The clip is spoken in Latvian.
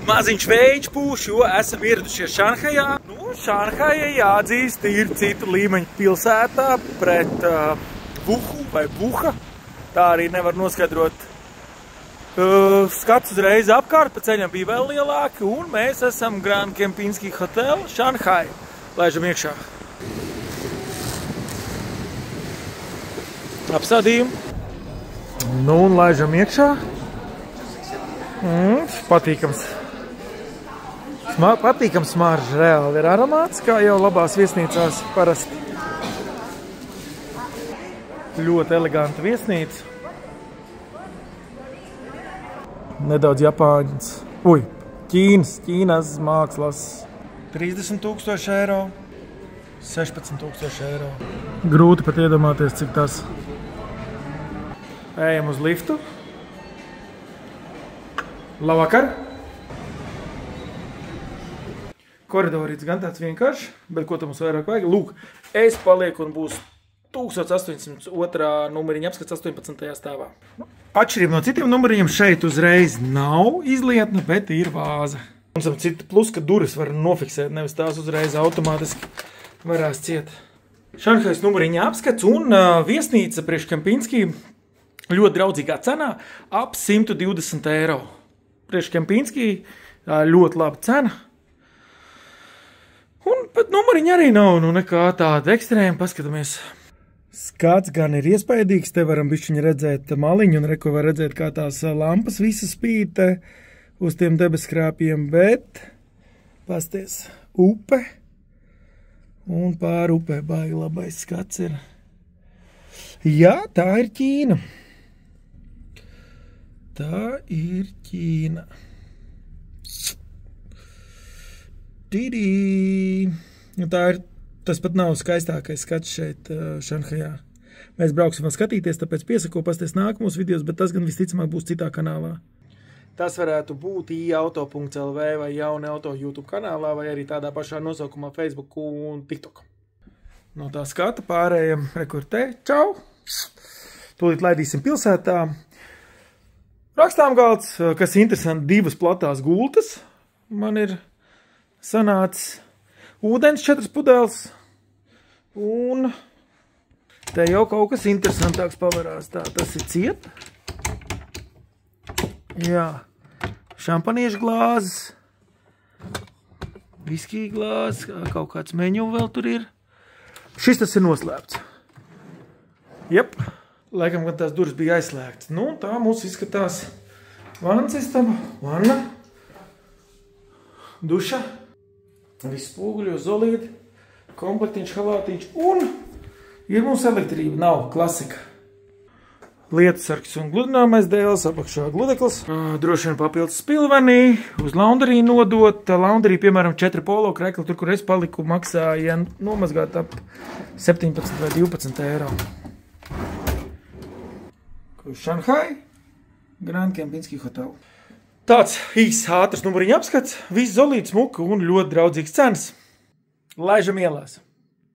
Maziņš vējš pūš, jo esam ieradušies Šanhajā. Nu, Šanhaja jāatzīst, ir cita līmeņa pilsētā pret Wuhu vai Wuha. Tā arī nevar noskaidrot. Skats uzreiz apkārt, pa ceļam bija vēl lielāki, un mēs esam Grand Kempinski Hotel Šanhaja. Laižam iekšā. Apsādījumu. Nu, un laižam iekšā. Patīkams. Patīkams smaržs, reāli ir aromāts, kā jau labās viesnīcās parasti. Ļoti eleganta viesnīca. Nedaudz Japāņas. Ķīnas mākslas. 30,000 eiro. 16,000 eiro. Grūti pat iedomāties, cik tas. Ejam uz liftu. Labvakar. Koridorīts gan tāds vienkārši, bet ko tam mums vairāk vajag? Lūk, es palieku un būs 1802. numuriņa apskats 18. stāvā. Atšķirība no citiem numuriņiem šeit uzreiz nav izlietne, bet ir vāze. Mums ir cita plus, ka durvis var nofiksēt, nevis tās uzreiz automātiski varēs ciet. Šanhajas numuriņa apskats un viesnīca priekš Kempinski ļoti draudzīgā cenā ap 120 eiro. Priekš Kempinski ļoti laba cena. Bet numuriņi arī nav nekā tāda ekstrēma. Paskatāmies. Skats gan ir iespaidīgs. Te varam bišķiņi redzēt maliņu un reko var redzēt, kā tās lampas visas spīd uz tiem debeskrāpiem. Bet pasties upe. Un pār upē baigi labais skats ir. Jā, tā ir Ķīna. Tā ir Ķīna. Tas pat nav skaistākais skats šeit Šanhajā. Mēs brauksim vēl skatīties, tāpēc piesako pasties nākamos videos, bet tas gan visticamāk būs citā kanālā. Tas varētu būt iauto.lv vai Jauni Auto YouTube kanālā, vai arī tādā pašā nosaukumā Facebook un TikTok. No tā skata pārējiem rekurtē. Čau! Tūlīt laidīsim pilsētā. Rakstām galds, kas interesanti, 2 platās gultas. Man ir sanācis ūdens 4 pudeles. Un te jau kaut kas interesantāks pavarās. Tā, tas ir ciet. Jā. Šampaniešu glāzes. Viskija glāzes. Kaut kāds meņu vēl tur ir. Šis tas ir noslēpts. Jep. Laikam, kad tās durvis bija aizslēgts. Nu, tā mums izskatās vannas istaba, vanna, duša, viss spoguļos, zolīti, komplektiņš, halātiņš un ir mums elektrība, nav klasika. Lietusargs un gludināmais dēls, apakšā gludeklis. Droši vien papildus spilvenī, uz laundrī nodot. Laundrī, piemēram, 4 polo krekli, tur, kur es paliku, maksāja nomazgāt ap 17 vai 12 eiro. Šanhai, Grand Kempinski Hotel. Tāds īsts ātrs numuriņa apskats, viss zolīts, smuka un ļoti draudzīgs cenas. Laižam ielās.